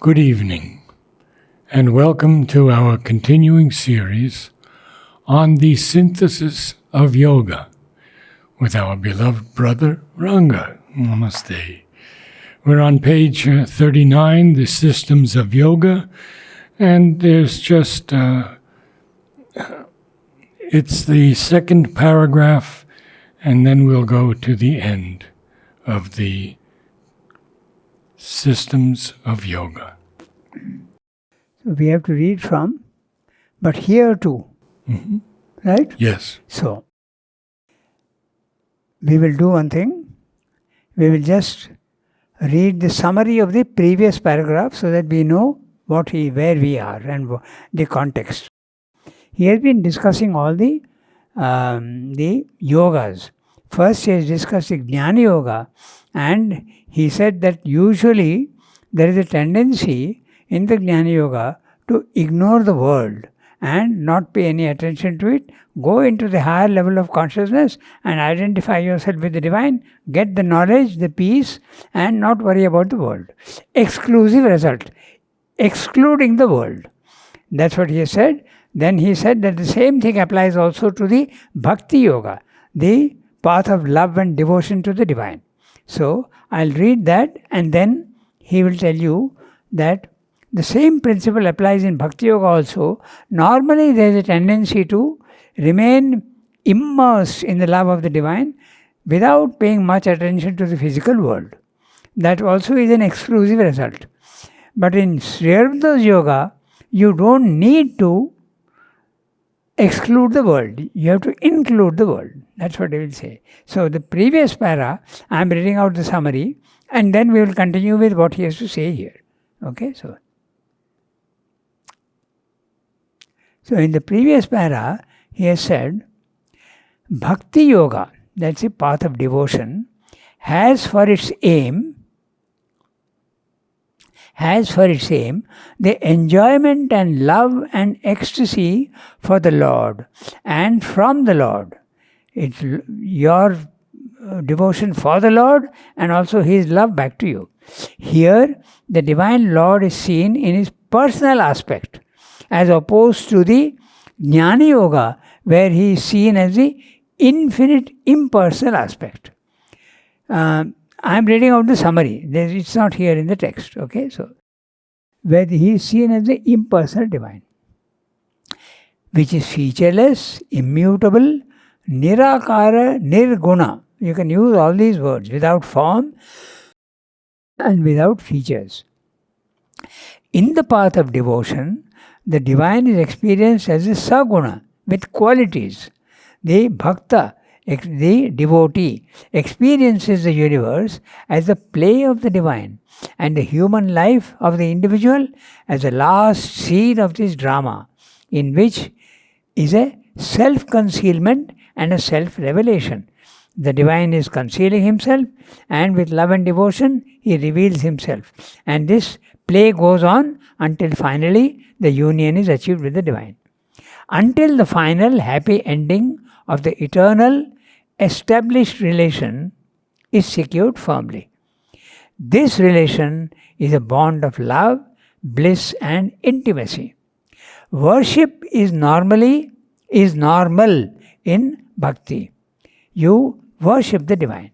Good evening, and welcome to our continuing series on the synthesis of yoga with our beloved brother Ranga. Namaste. We're on page 39, the systems of yoga, and there's just, it's the second paragraph, and then we'll go to the end of the systems of yoga. So we have to read from, but here too, right? Yes. So, we will do one thing. We will just read the summary of the previous paragraph so that we know where we are and the context. He has been discussing all the yogas. First he has discussed the Jnana Yoga, and he said that usually there is a tendency in the Jnana Yoga to ignore the world and not pay any attention to it, go into the higher level of consciousness and identify yourself with the divine, get the knowledge, the peace, and not worry about the world. Exclusive result, excluding the world. That's what he said. Then he said that the same thing applies also to the Bhakti Yoga, the path of love and devotion to the divine. So, I'll read that and then he will tell you that the same principle applies in Bhakti Yoga also. Normally there is a tendency to remain immersed in the love of the divine without paying much attention to the physical world. That also is an exclusive result. But in Sri Aurobindo's Yoga, you don't need to exclude the world. You have to include the world. That's what I will say. So the previous para, I am reading out the summary, and then we will continue with what he has to say here. Okay, so in the previous para, he has said, Bhakti Yoga, that's the path of devotion, has for its aim the enjoyment and love and ecstasy for the Lord and from the Lord. It's your devotion for the Lord and also His love back to you. Here, the Divine Lord is seen in His personal aspect, as opposed to the Jnana Yoga, where He is seen as the infinite impersonal aspect. I am reading out the summary. It's not here in the text. Okay, so where He is seen as the impersonal divine, which is featureless, immutable, nirakara, nirguna. You can use all these words, without form and without features. In the path of devotion, the divine is experienced as a saguna with qualities. The bhakta, the devotee, experiences the universe as the play of the divine and the human life of the individual as the last scene of this drama, in which is a self-concealment and a self-revelation. The divine is concealing himself, and with love and devotion he reveals himself. And this play goes on until finally the union is achieved with the divine. Until the final happy ending of the eternal established relation is secured firmly. This relation is a bond of love, bliss and intimacy. Worship is normal in bhakti. You worship the divine.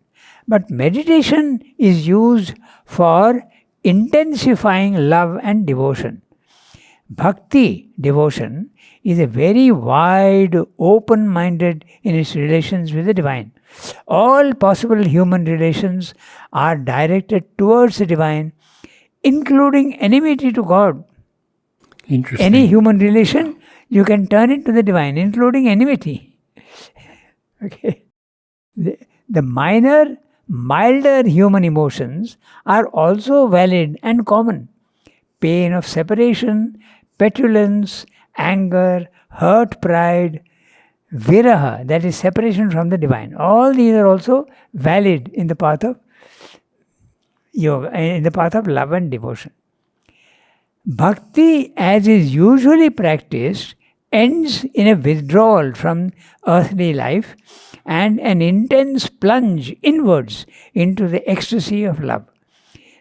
But meditation is used for intensifying love and devotion. Bhakti, devotion, is a very wide, open-minded in its relations with the divine. All possible human relations are directed towards the divine, including enmity to God. Interesting. Any human relation, you can turn it to the divine, including enmity. Okay. The milder human emotions are also valid and common. Pain of separation, petulance, anger, hurt pride, viraha, that is separation from the divine. All these are also valid in the path of yoga, in the path of love and devotion. Bhakti, as is usually practiced, ends in a withdrawal from earthly life and an intense plunge inwards into the ecstasy of love.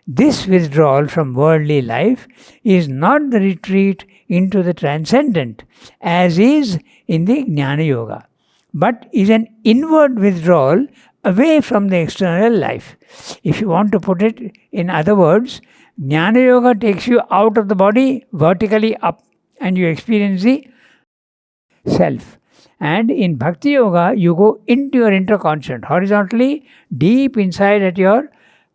This withdrawal from worldly life is not the retreat into the transcendent, as is in the Jnana Yoga, but is an inward withdrawal away from the external life. If you want to put it in other words, Jnana Yoga takes you out of the body, vertically up, and you experience the self. And in Bhakti Yoga, you go into your interconscient, horizontally, deep inside at your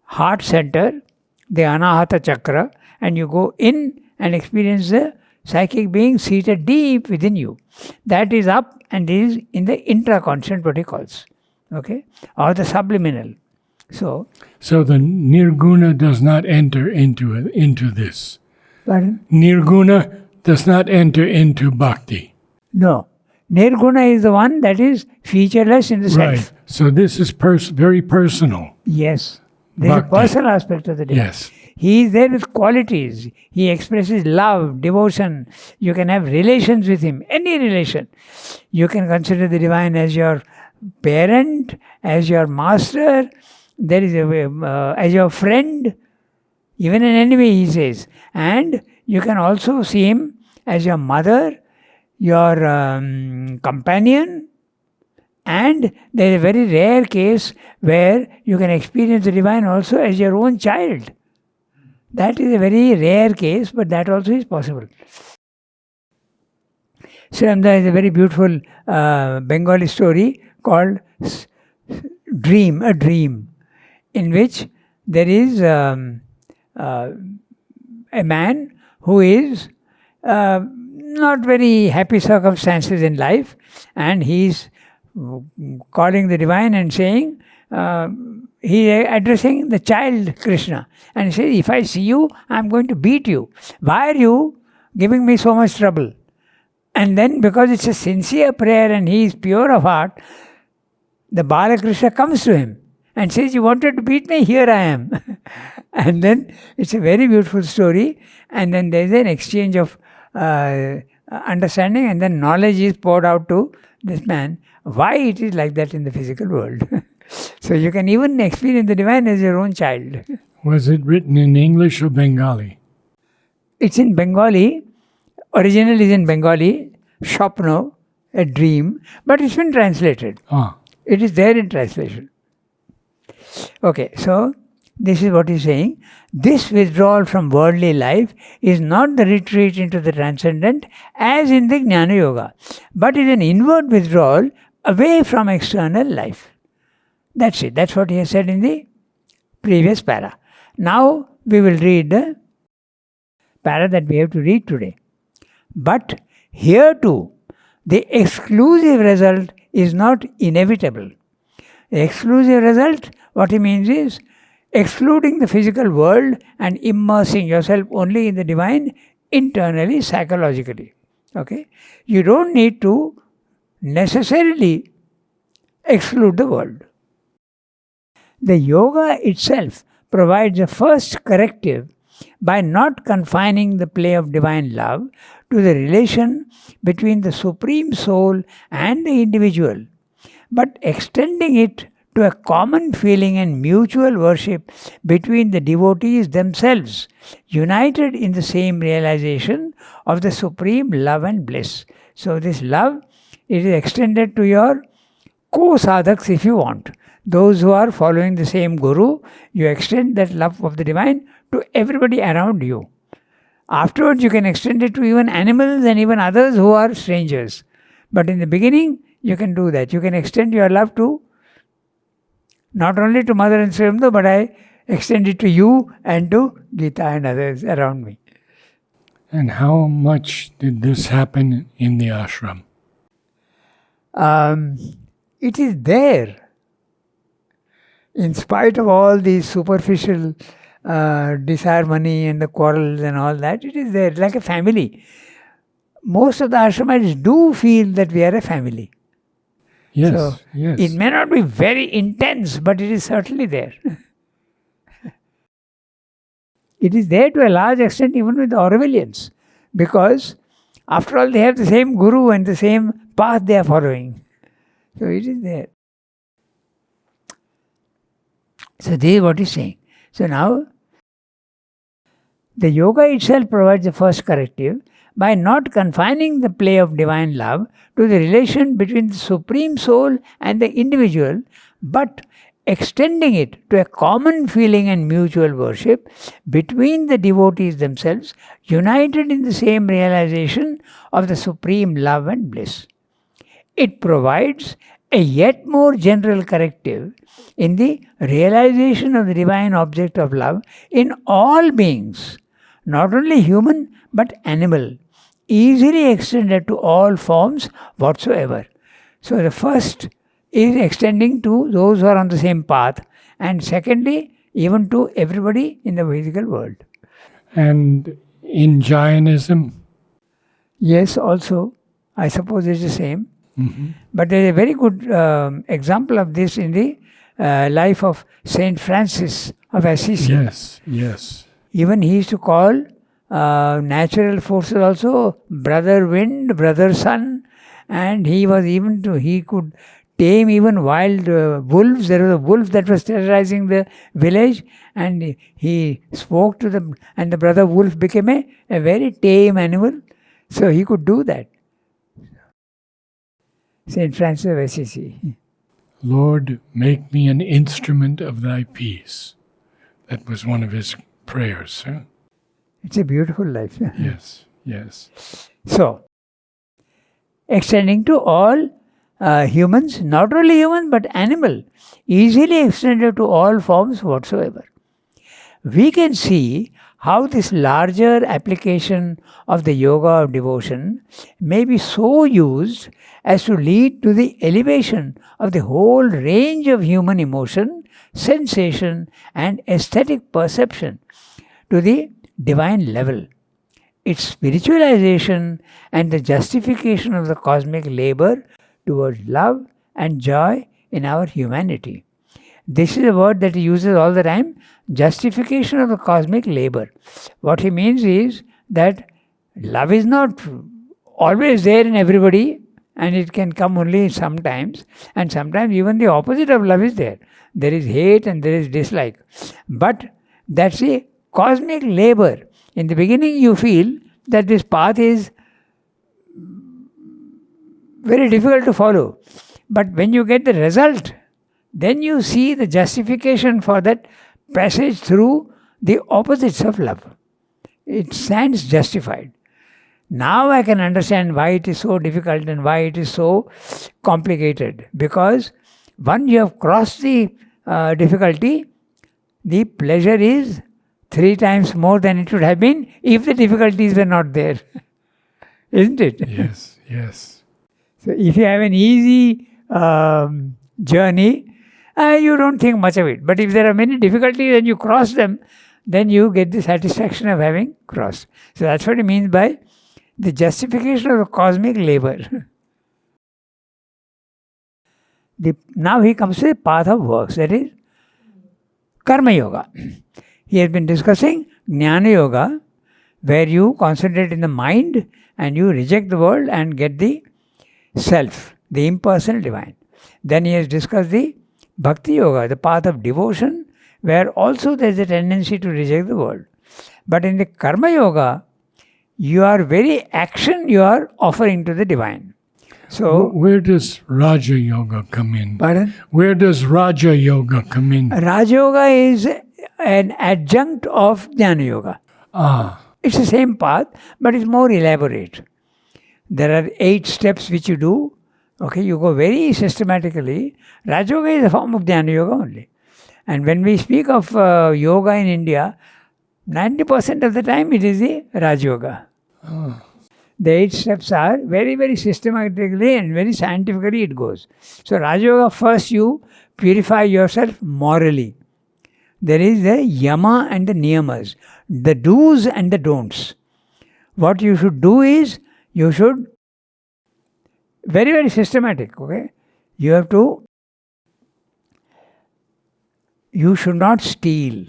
heart center, the Anahata Chakra, and you go in and experience the psychic being seated deep within you. That is up and is in the intraconscient, what he calls, okay, or the subliminal. So the Nirguna does not enter into this. Pardon? Nirguna does not enter into bhakti. No. Nirguna is the one that is featureless in the self. Right. So this is very personal. Yes. There is a Bhakti. personal aspect of the divine. Yes. He is there with qualities. He expresses love, devotion. You can have relations with him, any relation. You can consider the divine as your parent, as your master, there is as your friend, even an enemy, he says. And you can also see him as your mother, your companion, and there is a very rare case where you can experience the divine also as your own child. That is a very rare case, but that also is possible. Sriramda is a very beautiful Bengali story called A Dream, in which there is a man who is not very happy circumstances in life, and he's calling the divine and saying, he is addressing the child Krishna, and he says, if I see you, I'm going to beat you. Why are you giving me so much trouble? And then, because it's a sincere prayer and he is pure of heart, the Balakrishna comes to him and says, you wanted to beat me, here I am. And then it's a very beautiful story, and then there's an exchange of understanding, and then knowledge is poured out to this man, why it is like that in the physical world. So you can even experience the divine as your own child. Was it written in English or Bengali? It's in Bengali. Original is in Bengali, Shopno, a dream, but it's been translated. It is there in translation. Okay, so this is what he's saying. This withdrawal from worldly life is not the retreat into the transcendent as in the Jnana Yoga, but is an inward withdrawal away from external life. That's it. That's what he has said in the previous para. Now we will read the para that we have to read today. But here too, the exclusive result is not inevitable. The exclusive result, what he means is, excluding the physical world and immersing yourself only in the divine internally, psychologically. Okay? You don't need to necessarily exclude the world. The yoga itself provides a first corrective by not confining the play of divine love to the relation between the Supreme Soul and the individual, but extending it to a common feeling and mutual worship between the devotees themselves, united in the same realization of the supreme love and bliss. So this love, it is extended to your co-sadhaks if you want. Those who are following the same guru, you extend that love of the divine to everybody around you. Afterwards, you can extend it to even animals and even others who are strangers. But in the beginning, you can do that. You can extend your love to not only to Mother and Sriramda, but I extend it to you and to Gita and others around me. And how much did this happen in the ashram? It is there. In spite of all these superficial disharmony and the quarrels and all that, it is there, like a family. Most of the ashramites do feel that we are a family. Yes, So yes. it may not be very intense, but it is certainly there. It is there to a large extent even with the Aurovilians, because after all they have the same guru and the same path they are following. So it is there. So this is what he's saying. So now The yoga itself provides the first corrective by not confining the play of divine love to the relation between the Supreme Soul and the individual, but extending it to a common feeling and mutual worship between the devotees themselves, united in the same realization of the supreme love and bliss. It provides a yet more general corrective in the realization of the divine object of love in all beings, not only human but animal, easily extended to all forms whatsoever. So the first is extending to those who are on the same path, and secondly, even to everybody in the physical world. And in Jainism? Yes, also, I suppose it's the same. Mm-hmm. But there is a very good example of this in the life of Saint Francis of Assisi. Yes, yes. Even he used to call natural forces also brother wind, brother sun, and he could tame even wild wolves. There was a wolf that was terrorizing the village, and he spoke to them, and the brother wolf became a very tame animal. So he could do that. Saint Francis of Assisi. Lord, make me an instrument of thy peace. That was one of his prayers. Huh? It's a beautiful life. Yes, yes. So, extending to all humans, not only human but animal, easily extended to all forms whatsoever. We can see how this larger application of the yoga of devotion may be so used as to lead to the elevation of the whole range of human emotion, sensation, and aesthetic perception to the divine level. Its spiritualization and the justification of the cosmic labor towards love and joy in our humanity. This is a word that he uses all the time, justification of the cosmic labor. What he means is that love is not always there in everybody, and it can come only sometimes, and sometimes even the opposite of love is there. There is hate and there is dislike. But that's a cosmic labor. In the beginning you feel that this path is very difficult to follow. But when you get the result, then you see the justification for that passage through the opposites of love. It stands justified. Now I can understand why it is so difficult and why it is so complicated. Because once you have crossed the difficulty, the pleasure is 3 times more than it should have been if the difficulties were not there. Isn't it? Yes, yes. So if you have an easy journey, you don't think much of it. But if there are many difficulties and you cross them, then you get the satisfaction of having crossed. So that's what he means by the justification of the cosmic labor. Now he comes to the path of works, that is Karma Yoga. He has been discussing Jnana Yoga, where you concentrate in the mind and you reject the world and get the self, the impersonal divine. Then he has discussed the Bhakti Yoga, the path of devotion, where also there is a tendency to reject the world. But in the Karma Yoga, your very action you are offering to the divine. So, where does Raja Yoga come in? Pardon? Where does Raja Yoga come in? Raja Yoga is an adjunct of Jnana Yoga. It's the same path, but it's more elaborate. There are 8 steps which you do. Okay, you go very systematically. Raja Yoga is a form of Jnana Yoga only. And when we speak of yoga in India, 90% of the time it is the Raja Yoga. The 8 steps are very, very systematically and very scientifically it goes. So Raja Yoga, first you purify yourself morally. There is the yama and the niyamas, the do's and the don'ts. What you should do is, you should, very, very systematic, okay? You should not steal.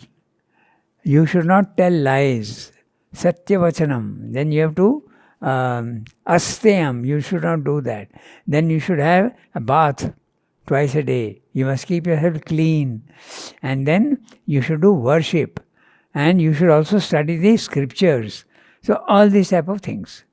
You should not tell lies. Satyavachanam. Then you have to asteyam. You should not do that. Then you should have a bath twice a day. You must keep yourself clean. And then you should do worship. And you should also study the scriptures. So all these type of things.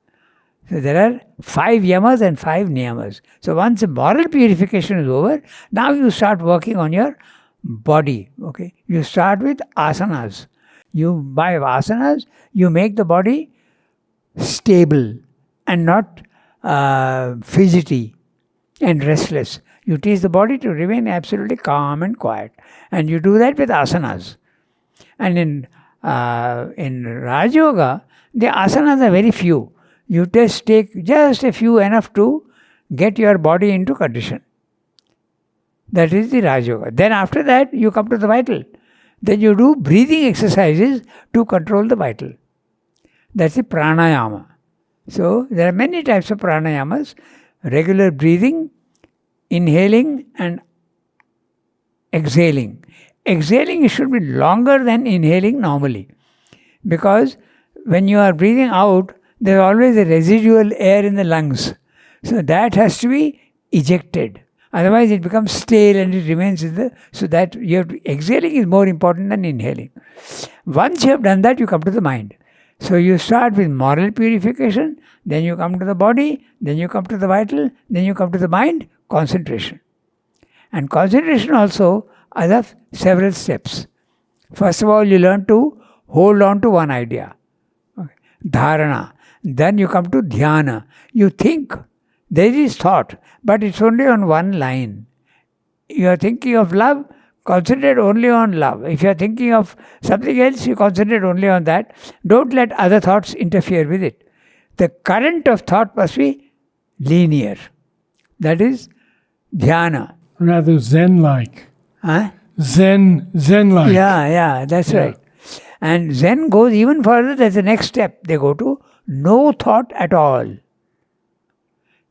So there are 5 yamas and 5 niyamas. So once the moral purification is over, now you start working on your body. Okay, you start with asanas. By asanas, you make the body stable and not fidgety and restless. You teach the body to remain absolutely calm and quiet, and you do that with asanas. And in Raj Yoga, the asanas are very few. You just take just a few, enough to get your body into condition. That is the Raj Yoga. Then after that, you come to the vital. Then you do breathing exercises to control the vital. That's the pranayama. So there are many types of pranayamas. Regular breathing, inhaling and exhaling. Exhaling should be longer than inhaling normally. Because when you are breathing out, there is always a residual air in the lungs. So that has to be ejected. Otherwise it becomes stale and it remains in the... So that exhaling is more important than inhaling. Once you have done that, you come to the mind. So you start with moral purification, then you come to the body, then you come to the vital, then you come to the mind, concentration. And concentration also has several steps. First of all, you learn to hold on to one idea. Okay. Dharana. Then you come to dhyana. You think. There is thought, but it's only on one line. You are thinking of love, concentrate only on love. If you are thinking of something else, you concentrate only on that. Don't let other thoughts interfere with it. The current of thought must be linear. That is dhyana. Rather Zen-like. Huh? Zen-like. Yeah, that's right. And Zen goes even further. That's the next step. They go to no thought at all.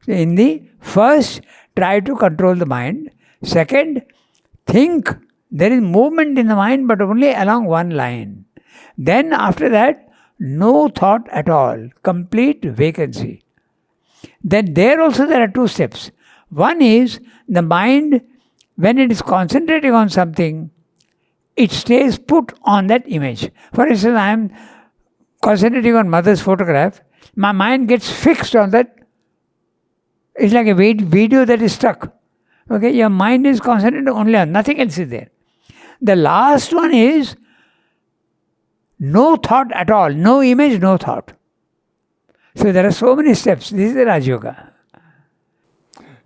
So in the first, try to control the mind. Second, think. There is movement in the mind, but only along one line. Then after that, no thought at all. Complete vacancy. Then there also there are 2 steps. One is the mind, when it is concentrating on something, it stays put on that image. For instance, I am concentrating on mother's photograph. My mind gets fixed on that. It's like a video that is stuck. Okay, your mind is concentrated only on, nothing else is there. The last one is no thought at all. No image, no thought. So there are so many steps. This is the Raj Yoga.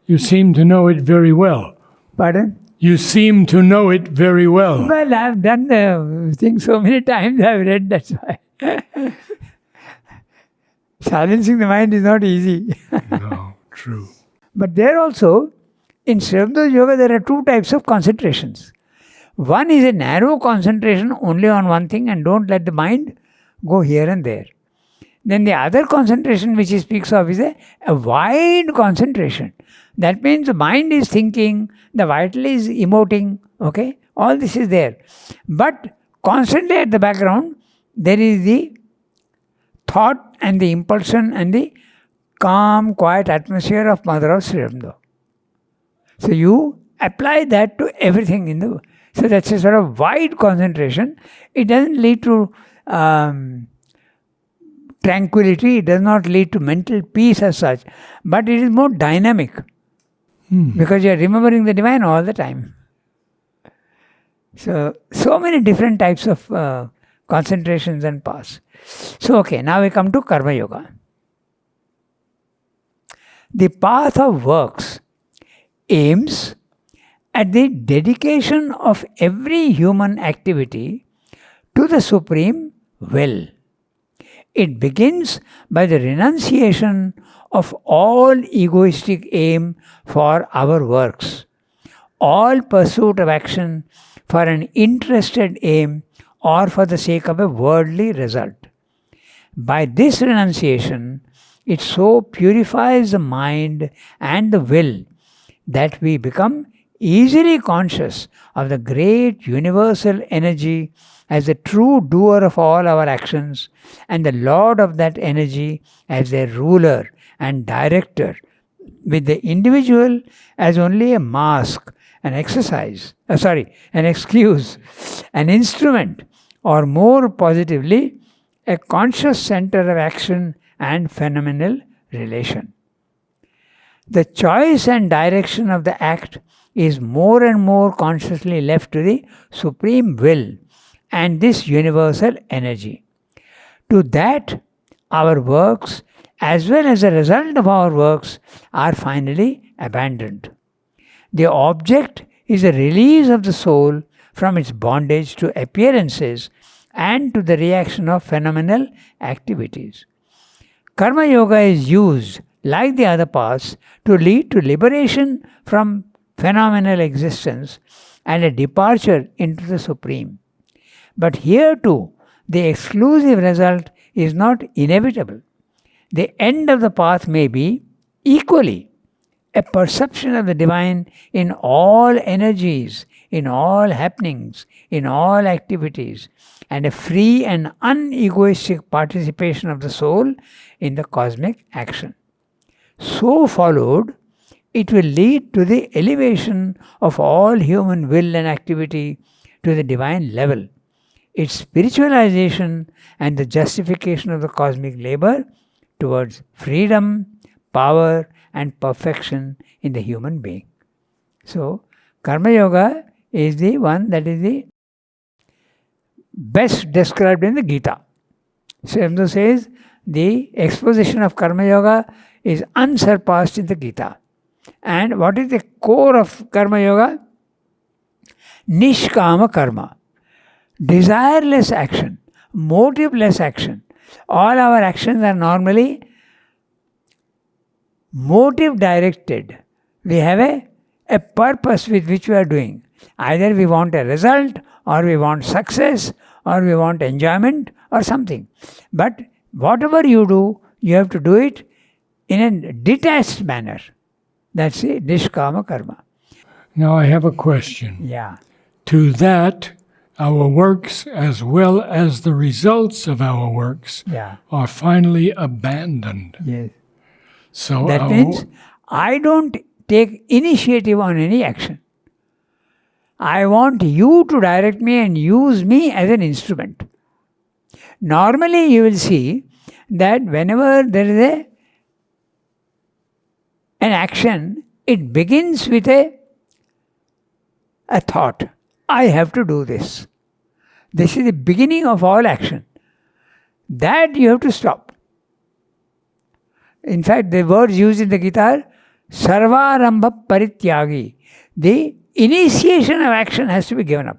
You seem to know it very well. Pardon? You seem to know it very well. Well, I've done the thing so many times, I've read, that's why. Silencing the mind is not easy. No, true. But there also, in Srivamdasa Yoga, there are 2 types of concentrations. One is a narrow concentration only on one thing and don't let the mind go here and there. Then the other concentration which he speaks of is a wide concentration. That means the mind is thinking, the vital is emoting, okay? All this is there. But constantly at the background, there is the thought and the impulsion and the calm, quiet atmosphere of Mother of Srivamdasa. So you apply that to everything in the... So that's a sort of wide concentration. It doesn't lead to tranquility. It does not lead to mental peace as such. But it is more dynamic. Because you are remembering the divine all the time. So many different types of concentrations and paths. So okay, now we come to Karma Yoga. The path of works aims at the dedication of every human activity to the Supreme Will. It begins by the renunciation of all egoistic aim for our works, all pursuit of action for an interested aim or for the sake of a worldly result. By this renunciation, it so purifies the mind and the will that we become easily conscious of the great universal energy as the true doer of all our actions and the Lord of that energy as their ruler and director, with the individual as only a mask, an excuse, an instrument or more positively, a conscious center of action and phenomenal relation. The choice and direction of the act is more and more consciously left to the supreme will and this universal energy. To that, our works, as well as the result of our works, are finally abandoned. The object is a release of the soul from its bondage to appearances and to the reaction of phenomenal activities. Karma Yoga is used, like the other paths, to lead to liberation from phenomenal existence and a departure into the Supreme. But here too, the exclusive result is not inevitable. The end of the path may be, equally, a perception of the divine in all energies, in all happenings, in all activities, and a free and unegoistic participation of the soul in the cosmic action. So followed, it will lead to the elevation of all human will and activity to the divine level, its spiritualization, and the justification of the cosmic labor towards freedom, power, and perfection in the human being. So, Karma Yoga is the one that is the best described in the Gita. Srimdu says the exposition of Karma Yoga is unsurpassed in the Gita. And what is the core of Karma Yoga? Nishkama Karma. Desireless action, motiveless action. All our actions are normally motive directed. We have a purpose with which we are doing. Either we want a result, or we want success, or we want enjoyment, or something. But whatever you do, you have to do it in a detached manner. That's the Nishkama Karma. Now I have a question. Yeah. To that, our works as well as the results of our works are finally abandoned. Yes. So that means I don't take initiative on any action. I want you to direct me and use me as an instrument. Normally you will see that whenever there is an action, it begins with a thought. I have to do this. This is the beginning of all action. That you have to stop. In fact, the words used in the Gita are Sarvarambha Parityagi. The initiation of action has to be given up.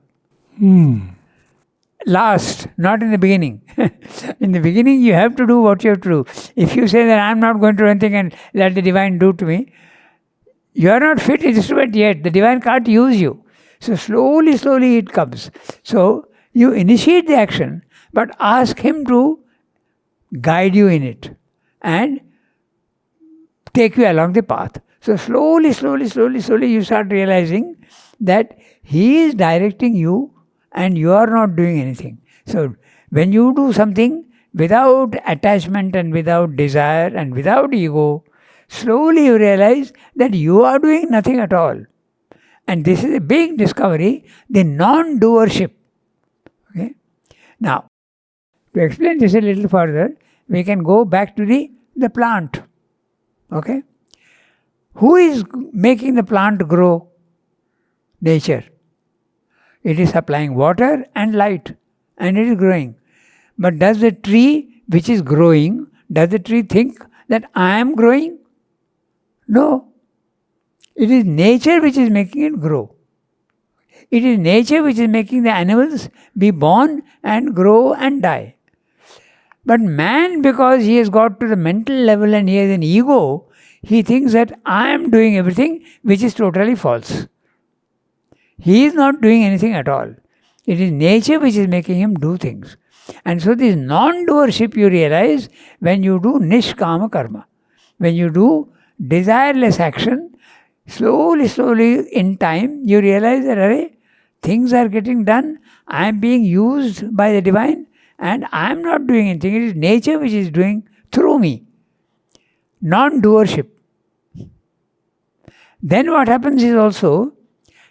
Last, not in the beginning. In the beginning, you have to do what you have to do. If you say that I am not going to do anything and let the divine do to me, you are not fit instrument yet. The divine can't use you. So slowly it comes. So you initiate the action, but ask him to guide you in it and take you along the path. So slowly you start realizing that he is directing you and you are not doing anything. So when you do something without attachment and without desire and without ego, slowly you realize that you are doing nothing at all. And this is a big discovery, the non-doership. Okay? Now, to explain this a little further, we can go back to the plant. Okay? Who is making the plant grow? Nature. It is supplying water and light, and it is growing. But does the tree which is growing, does the tree think that I am growing? No. It is nature which is making it grow. It is nature which is making the animals be born and grow and die. But man, because he has got to the mental level and he has an ego, he thinks that I am doing everything, which is totally false. He is not doing anything at all. It is nature which is making him do things. And so this non-doership you realize when you do nishkama karma. When you do desireless action, slowly in time you realize that things are getting done, I am being used by the divine and I am not doing anything. It is nature which is doing through me. Non-doership. Then what happens is also,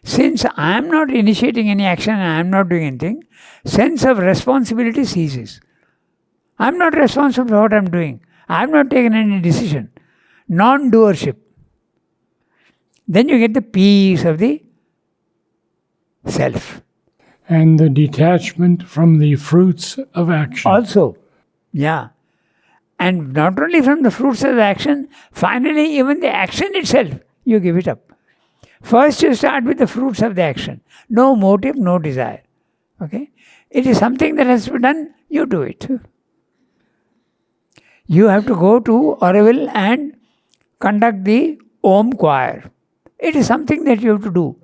Since I am not initiating any action and I am not doing anything, sense of responsibility ceases. I am not responsible for what I am doing. I have not taken any decision. Non-doership. Then you get the peace of the self. And the detachment from the fruits of action. Also, yeah. And not only from the fruits of the action, finally even the action itself, you give it up. First you start with the fruits of the action. No motive, no desire. Okay? It is something that has to be done, you do it. You have to go to Auroville and conduct the Om choir. It is something that you have to do.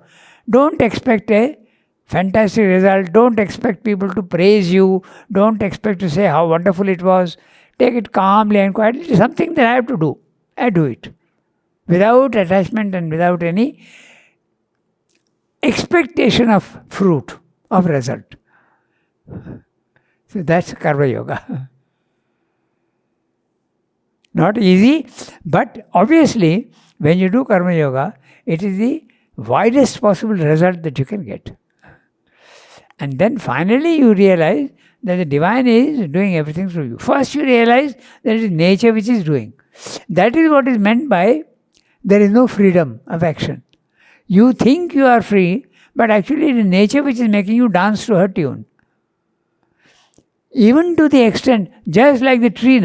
Don't expect a fantastic result. Don't expect people to praise you. Don't expect to say how wonderful it was. Take it calmly and quietly. It is something that I have to do. I do it. Without attachment and without any expectation of fruit, of result. So that's Karma Yoga. Not easy, but obviously when you do Karma Yoga, it is the widest possible result that you can get. And then finally you realize that the divine is doing everything through you. First you realize that it is nature which is doing. That is what is meant by there is no freedom of action. You think you are free, but actually it is nature which is making you dance to her tune. Even to the extent, just like the tree,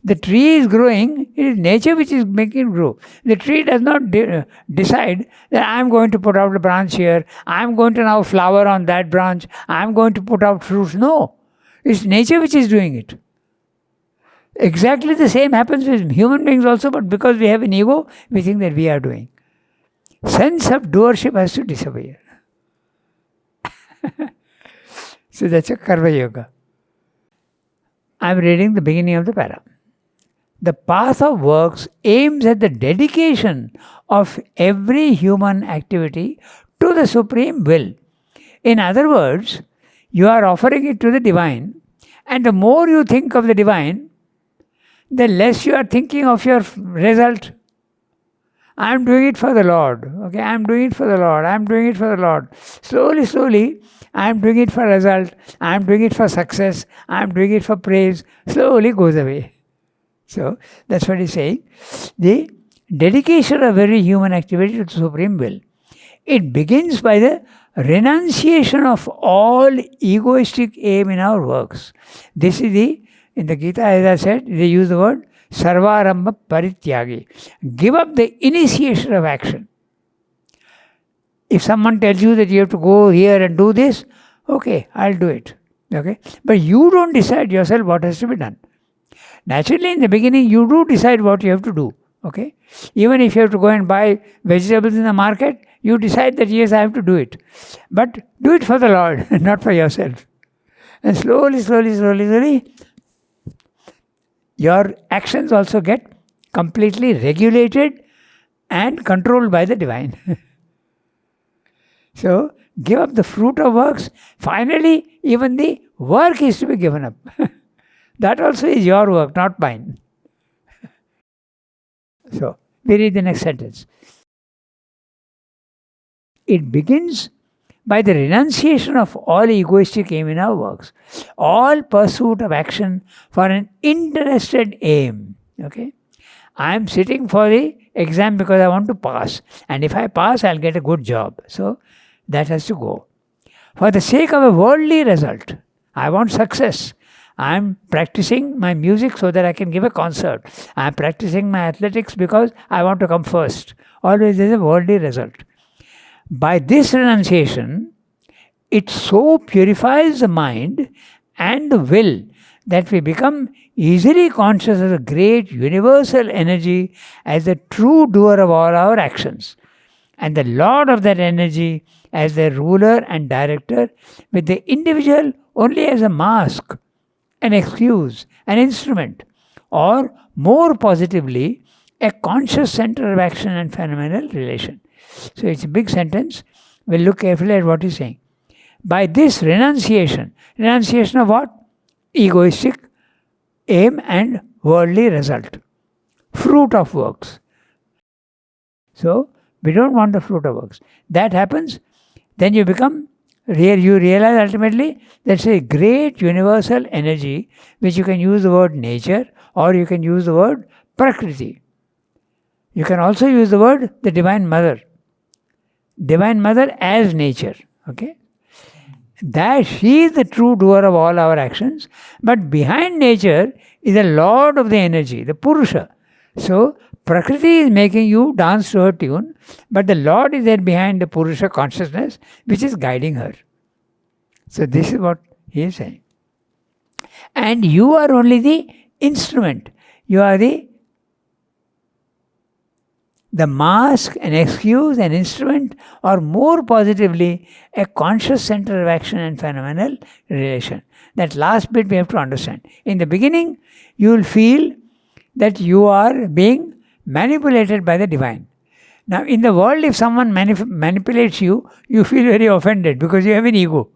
the tree is growing, it is nature which is making it grow. The tree does not decide that I am going to put out a branch here, I am going to now flower on that branch, I am going to put out fruits. No, it's nature which is doing it. Exactly the same happens with human beings also, but because we have an ego, we think that we are doing. Sense of doership has to disappear. So that's a Karma Yoga. I am reading the beginning of the para. The path of works aims at the dedication of every human activity to the Supreme Will. In other words, you are offering it to the Divine, and the more you think of the Divine, the less you are thinking of your result. I am doing it for the Lord. Okay, I am doing it for the Lord. I am doing it for the Lord. Slowly, slowly, I am doing it for result. I am doing it for success. I am doing it for praise. Slowly goes away. So that's what he's saying. The dedication of every human activity to the Supreme Will. It begins by the renunciation of all egoistic aim in our works. This is in the Gita, as I said, they use the word Sarvarambha Parityagi. Give up the initiation of action. If someone tells you that you have to go here and do this, okay, I'll do it. Okay, but you don't decide yourself what has to be done. Naturally, in the beginning, you do decide what you have to do. Okay, even if you have to go and buy vegetables in the market, you decide that yes, I have to do it. But do it for the Lord, not for yourself. And slowly, slowly, slowly, slowly, your actions also get completely regulated and controlled by the Divine. So, give up the fruit of works. Finally, even the work is to be given up. That also is your work, not mine. So, we read the next sentence. It begins by the renunciation of all egoistic aim in our works, all pursuit of action for an interested aim. Okay, I am sitting for the exam because I want to pass, and if I pass, I'll get a good job. So that has to go. For the sake of a worldly result, I want success. I am practicing my music so that I can give a concert. I am practicing my athletics because I want to come first. Always there is a worldly result. By this renunciation, it so purifies the mind and the will that we become easily conscious of the great universal energy as the true doer of all our actions, and the Lord of that energy as the ruler and director, with the individual only as a mask, an excuse, an instrument, or more positively, a conscious center of action and phenomenal relation. So it's a big sentence. We'll look carefully at what he's saying. By this renunciation of what? Egoistic aim and worldly result. Fruit of works. So, We don't want the fruit of works. That happens, then you become real. You realize ultimately that's a great universal energy, which you can use the word nature, or you can use the word prakriti. You can also use the word the Divine Mother. Divine Mother as nature. Okay? That she is the true doer of all our actions, but behind nature is the Lord of the energy, the Purusha. So, Prakriti is making you dance to her tune, but the Lord is there behind the Purusha consciousness, which is guiding her. So, this is what he is saying. And you are only the instrument. You are the mask, an excuse, an instrument, or more positively, a conscious center of action and phenomenal relation. That last bit we have to understand. In the beginning, you will feel that you are being manipulated by the divine. Now, in the world, if someone manipulates you, you feel very offended because you have an ego.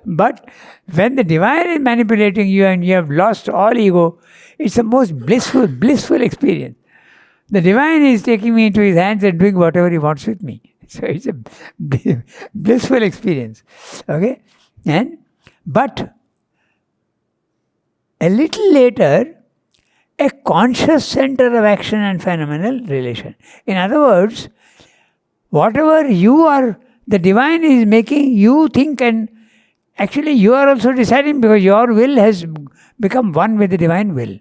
But when the divine is manipulating you and you have lost all ego, it's the most blissful experience. The divine is taking me into his hands and doing whatever he wants with me. So it's a blissful experience. Okay? But a little later, a conscious center of action and phenomenal relation. In other words, whatever you are, the divine is making you think, and actually you are also deciding because your will has become one with the divine will.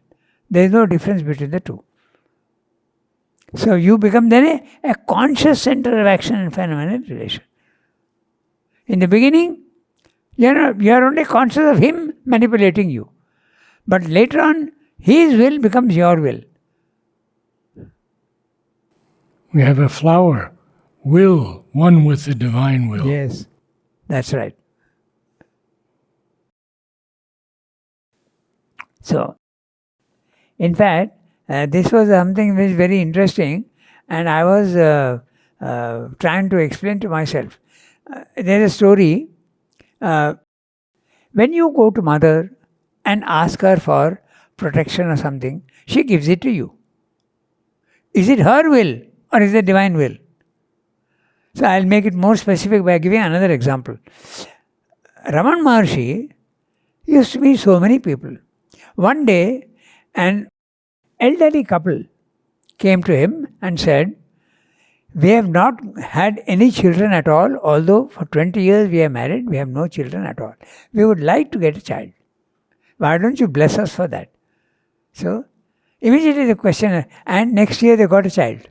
There is no difference between the two. So you become then a conscious center of action and phenomenal relation. In the beginning, you are only conscious of him manipulating you. But later on, his will becomes your will. We have a flower, will, one with the divine will. Yes, that's right. So, in fact, this was something which is very interesting, and I was trying to explain to myself. There's a story. When you go to mother and ask her for protection or something, she gives it to you. Is it her will or is it divine will? So I'll make it more specific by giving another example. Raman Maharshi used to meet so many people. One day, an elderly couple came to him and said, "We have not had any children at all, although for 20 years we are married, we have no children at all. We would like to get a child. Why don't you bless us for that?" So, immediately the question, and next year they got a child.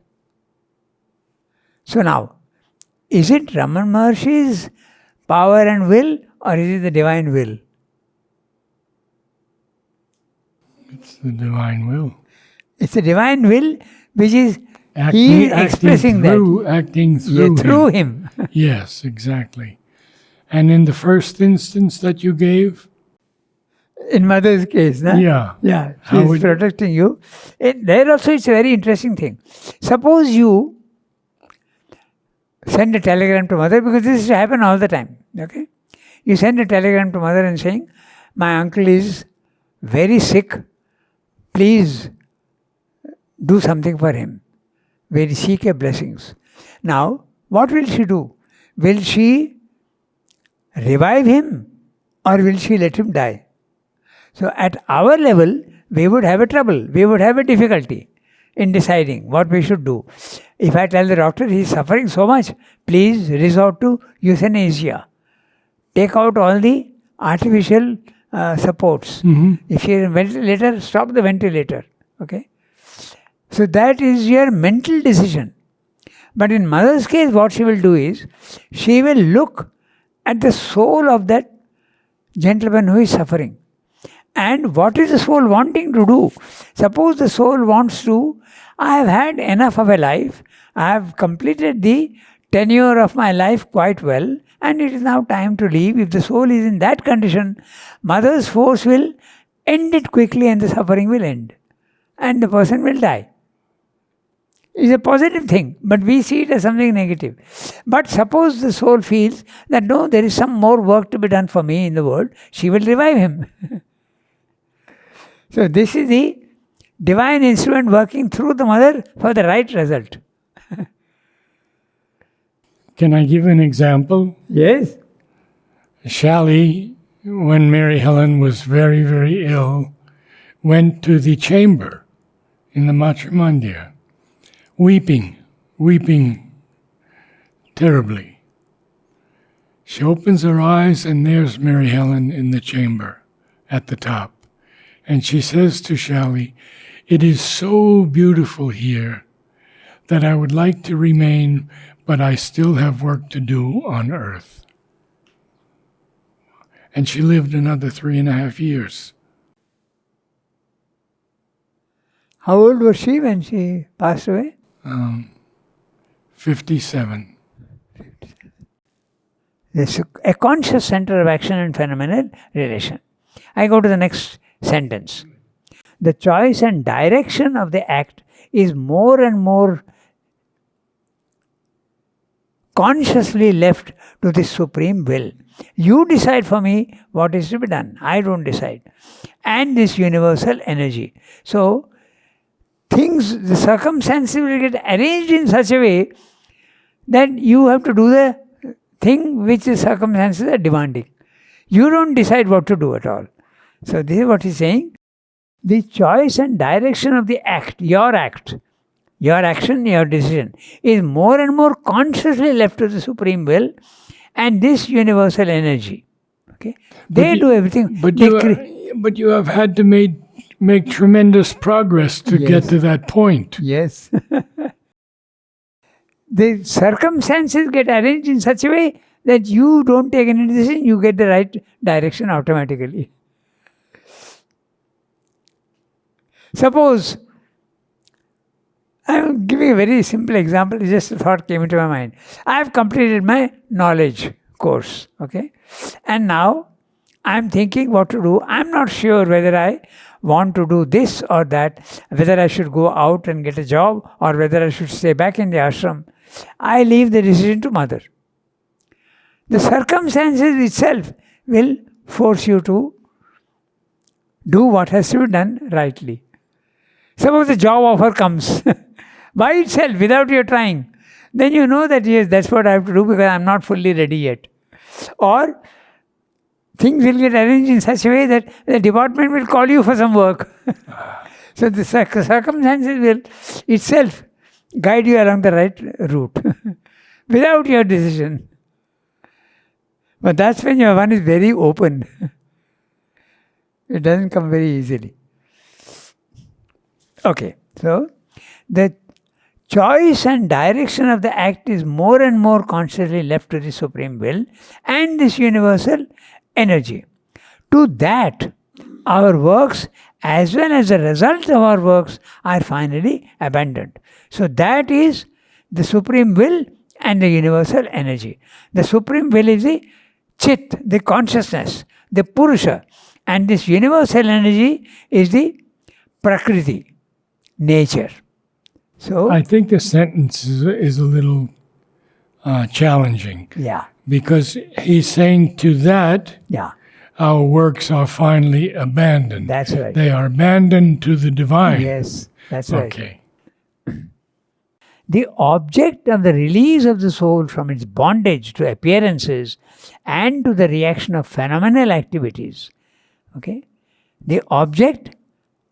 So now, is it Raman Maharshi's power and will, or is it the divine will? It's the divine will. It's the divine will which is Acting acting through him. Yes, exactly. And in the first instance that you gave? In mother's case, no? Yeah. She is protecting you. There also it's a very interesting thing. Suppose you send a telegram to mother, because this happens all the time. Okay? You send a telegram to mother and saying, "My uncle is very sick. Please do something for him. We seek your blessings." Now, what will she do? Will she revive him or will she let him die? So at our level, we would have a trouble. We would have a difficulty in deciding what we should do. If I tell the doctor he is suffering so much, please resort to euthanasia. Take out all the artificial supports. Mm-hmm. If you are a ventilator, stop the ventilator. Okay? So that is your mental decision. But in mother's case, what she will do is, she will look at the soul of that gentleman who is suffering. And what is the soul wanting to do? Suppose the soul wants to, I have had enough of a life, I have completed the tenure of my life quite well, and it is now time to leave. If the soul is in that condition, mother's force will end it quickly and the suffering will end. And the person will die. It's a positive thing, but we see it as something negative. But suppose the soul feels that no, there is some more work to be done for me in the world, she will revive him. So this is the divine instrument working through the mother for the right result. Can I give an example? Yes. Shally, when Mary Helen was very, very ill, went to the chamber in the Matrimandir, weeping terribly. She opens her eyes, and there's Mary Helen in the chamber at the top. And she says to Shally, "It is so beautiful here that I would like to remain, but I still have work to do on earth." And she lived another 3.5 years. How old was she when she passed away? 57. This is a conscious center of action and phenomenal relation. I go to the next sentence. The choice and direction of the act is more and more consciously left to the supreme will. You decide for me what is to be done. I don't decide. And this universal energy. So, the circumstances will get arranged in such a way that you have to do the thing which the circumstances are demanding. You don't decide what to do at all. So this is what he's saying. The choice and direction of the act, your action, your decision, is more and more consciously left to the supreme will and this universal energy. Okay, they do everything. But you have had to make tremendous progress to get to that point. Yes. The circumstances get arranged in such a way that you don't take any decision, you get the right direction automatically. Suppose, I'm giving a very simple example, just a thought came into my mind. I have completed my knowledge course, okay? And now I'm thinking what to do. I'm not sure whether I want to do this or that, whether I should go out and get a job or whether I should stay back in the ashram. I leave the decision to mother. The circumstances itself will force you to do what has to be done rightly. Suppose the job offer comes by itself without your trying, then you know that yes, that's what I have to do because I'm not fully ready yet. Or things will get arranged in such a way that the department will call you for some work. So the circumstances will itself guide you along the right route without your decision. But that's when your one is very open. It doesn't come very easily. Okay, so the choice and direction of the act is more and more consciously left to the supreme will and this universal energy. To that, our works as well as the result of our works are finally abandoned. So that is the supreme will and the universal energy. The supreme will is the Chit, the consciousness, the Purusha, and this universal energy is the Prakriti, nature. So I think the sentence is a little challenging. Yeah. Because he's saying to that, Yeah. our works are finally abandoned. That's right. They are abandoned to the divine. Yes, that's right. Okay. The object of the release of the soul from its bondage to appearances and to the reaction of phenomenal activities. Okay? The object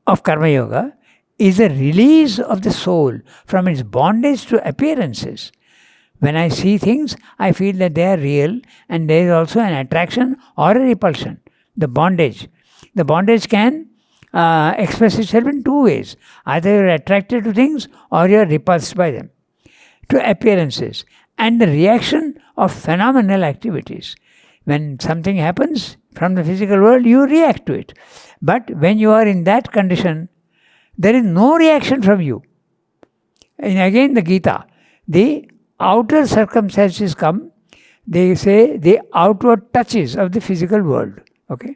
of Karma Yoga is the release of the soul from its bondage to appearances. When I see things, I feel that they are real and there is also an attraction or a repulsion. The bondage. The bondage can express itself in two ways. Either you are attracted to things or you are repulsed by them. To appearances. And the reaction of phenomenal activities. When something happens from the physical world, you react to it. But when you are in that condition, there is no reaction from you. And again the Gita, the outer circumstances come, they say the outward touches of the physical world. Okay?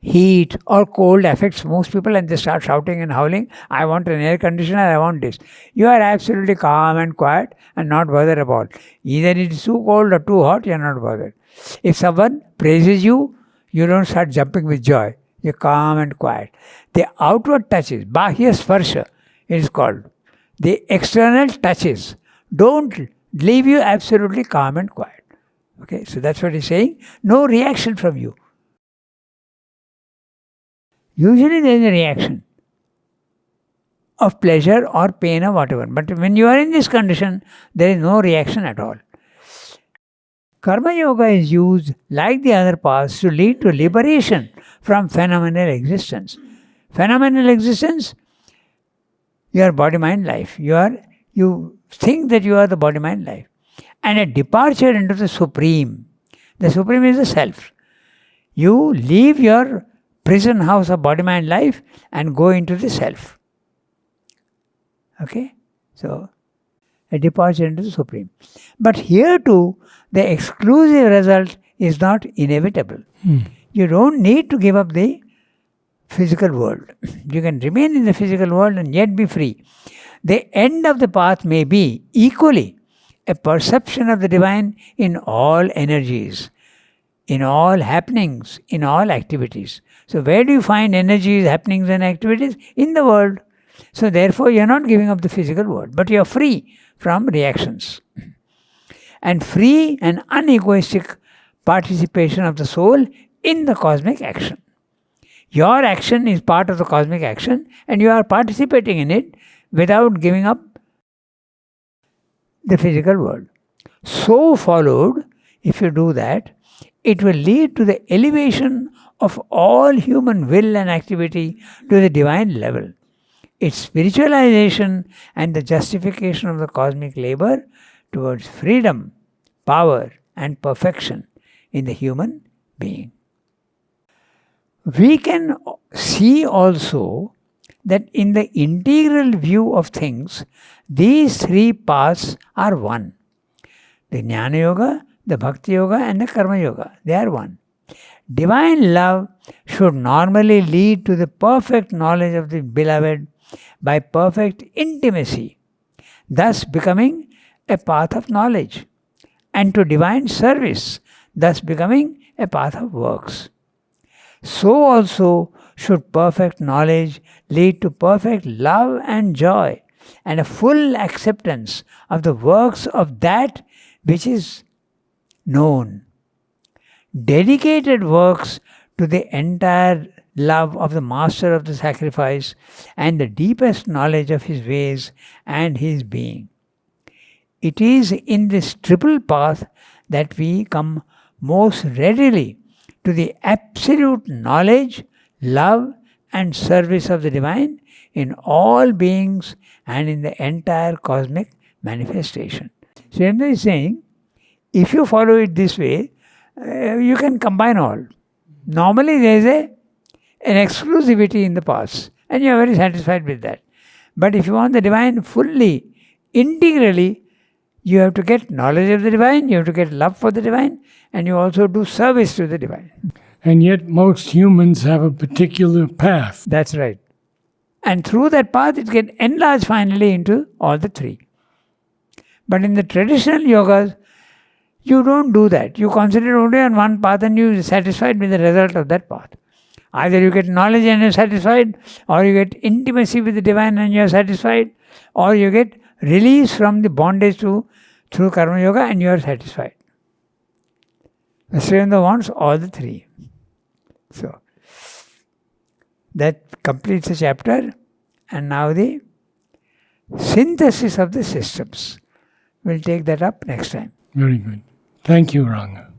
Heat or cold affects most people and they start shouting and howling, I want an air conditioner, I want this. You are absolutely calm and quiet and not bothered about. Either it is too cold or too hot, you are not bothered. If someone praises you, you don't start jumping with joy. You are calm and quiet. The outward touches, Bahya Sparsha, it is called. The external touches don't leave you absolutely calm and quiet. Okay, so that's what he's saying. No reaction from you. Usually there is a reaction of pleasure or pain or whatever. But when you are in this condition, there is no reaction at all. Karma Yoga is used, like the other paths, to lead to liberation from phenomenal existence. Phenomenal existence, your body-mind life. You think that you are the body-mind life. And a departure into the Supreme. The Supreme is the Self. You leave your prison house of body-mind life and go into the Self. Okay? So, a departure into the Supreme. But here too, the exclusive result is not inevitable. You don't need to give up the physical world. You can remain in the physical world and yet be free. The end of the path may be equally a perception of the divine in all energies, in all happenings, in all activities. So where do you find energies, happenings and activities? In the world. So therefore you are not giving up the physical world, but you are free from reactions. And free and unegoistic participation of the soul in the cosmic action. Your action is part of the cosmic action and you are participating in it without giving up the physical world. So followed, if you do that, it will lead to the elevation of all human will and activity to the divine level. Its spiritualization and the justification of the cosmic labor towards freedom, power and perfection in the human being. We can see also that in the integral view of things, these three paths are one. The Jnana Yoga, the Bhakti Yoga and the Karma Yoga, they are one. Divine love should normally lead to the perfect knowledge of the Beloved by perfect intimacy, thus becoming a path of knowledge, and to divine service, thus becoming a path of works. So also should perfect knowledge lead to perfect love and joy and a full acceptance of the works of that which is known. Dedicated works to the entire love of the Master of the sacrifice and the deepest knowledge of his ways and his being. It is in this triple path that we come most readily to the absolute knowledge, love and service of the divine in all beings and in the entire cosmic manifestation. Srinath is saying, if you follow it this way, you can combine all. Normally there is an exclusivity in the paths and you are very satisfied with that. But if you want the divine fully, integrally, you have to get knowledge of the divine, you have to get love for the divine, and you also do service to the divine. And yet most humans have a particular path. That's right. And through that path it can enlarge finally into all the three. But in the traditional yogas, you don't do that. You concentrate only on one path and you are satisfied with the result of that path. Either you get knowledge and you are satisfied, or you get intimacy with the divine and you are satisfied, or you get release from the bondage through Karma Yoga and you are satisfied. Srinath wants all the three. So, that completes the chapter, and now the synthesis of the systems. We'll take that up next time. Very good. Thank you, Ranga.